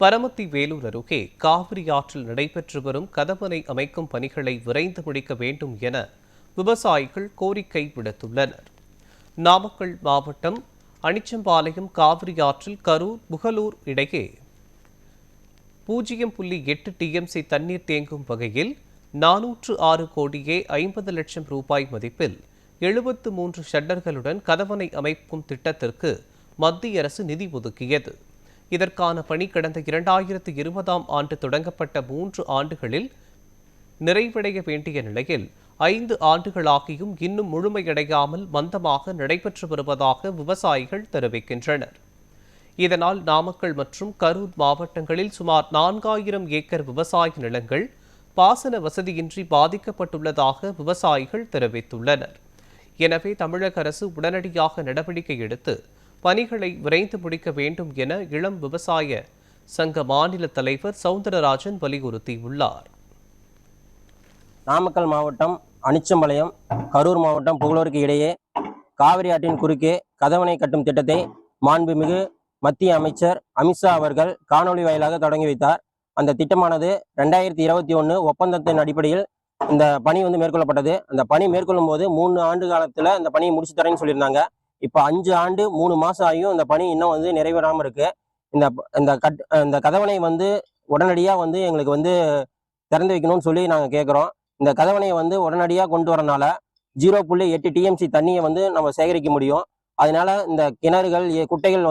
பரமத்தி வேலூர் அருகே காவிரி ஆற்றில் நடைபெற்று வரும் கதவணை அமைக்கும் பணிகளை விரைந்து முடிக்க வேண்டும் என விவசாயிகள் கோரிக்கை விடுத்துள்ளனர். நாமக்கல் மாவட்டம் அனிச்சம்பாளையம் காவிரி ஆற்றில் கரூர் புகலூர் இடையே 0.8 டிஎம்சி தண்ணீர் தேங்கும் வகையில் 406 கோடியே 50 லட்சம் ரூபாய் மதிப்பில் 73 ஷட்டர்களுடன் கதவணை அமைக்கும் திட்டத்திற்கு மத்திய அரசு நிதி ஒதுக்கியது. இதற்கான பணி கடந்த 2020ஆம் ஆண்டு தொடங்கப்பட்ட 3 ஆண்டுகளில் நிறைவடைய வேண்டிய நிலையில் 5 ஆண்டுகளாகியும் இன்னும் முழுமையடையாமல் மந்தமாக நடைபெற்று வருவதாக விவசாயிகள் தெரிவிக்கின்றனர். இதனால் நாமக்கல் மற்றும் கரூர் மாவட்டங்களில் சுமார் 4000 ஏக்கர் விவசாய நிலங்கள் பாசன வசதியின்றி பாதிக்கப்பட்டுள்ளதாக விவசாயிகள் தெரிவித்துள்ளனர். எனவே தமிழக அரசு உடனடியாக நடவடிக்கை எடுத்து பணிகளை விரைந்து முடிக்க வேண்டும் என இளம் விவசாய சங்க மாநில தலைவர் சவுந்தரராஜன் வலியுறுத்தியுள்ளார். நாமக்கல் மாவட்டம் அனிச்சம்பாளையம் கரூர் மாவட்டம் புகலூருக்கு இடையே காவிரி ஆற்றின் குறுக்கே கதவணை கட்டும் திட்டத்தை மாண்புமிகு மத்திய அமைச்சர் அமித்ஷா அவர்கள் காணொலி வாயிலாக தொடங்கி வைத்தார். அந்த திட்டமானது 2021 ஒப்பந்தத்தின் அடிப்படையில் இந்த பணி மேற்கொள்ளப்பட்டது. அந்த பணி மேற்கொள்ளும் போது 3 ஆண்டு காலத்துல இந்த பணியை முடிச்சு தரேன்னு சொல்லியிருந்தாங்க. இப்போ 5 ஆண்டு 3 மாசம் ஆகியும் இந்த பணி இன்னும் நிறைவேறாமல் இருக்கு. இந்த கதவணை உடனடியாக எங்களுக்கு திறந்து வைக்கணும்னு சொல்லி நாங்கள் கேட்குறோம். இந்த கதவணையை உடனடியாக கொண்டு வரனால 0.8 டிஎம்சி தண்ணியை நம்ம சேகரிக்க முடியும். அதனால இந்த கிணறுகள் குட்டைகள்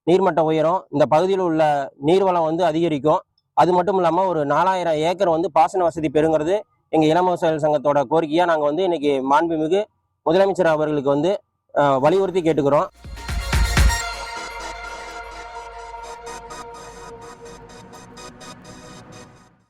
நீர்மட்டம் உயரும். இந்த பகுதியில் உள்ள நீர்வளம் அதிகரிக்கும். அது மட்டும் இல்லாமல் ஒரு 4000 ஏக்கர் பாசன வசதி பெறுங்கிறது எங்கள் இளம் விவசாயிகள் சங்கத்தோட கோரிக்கையாக நாங்கள் இன்னைக்கு மாண்புமிகு முதலமைச்சர் அவர்களுக்கு வலியுறுத்தி கேட்டுக்கிறோம்.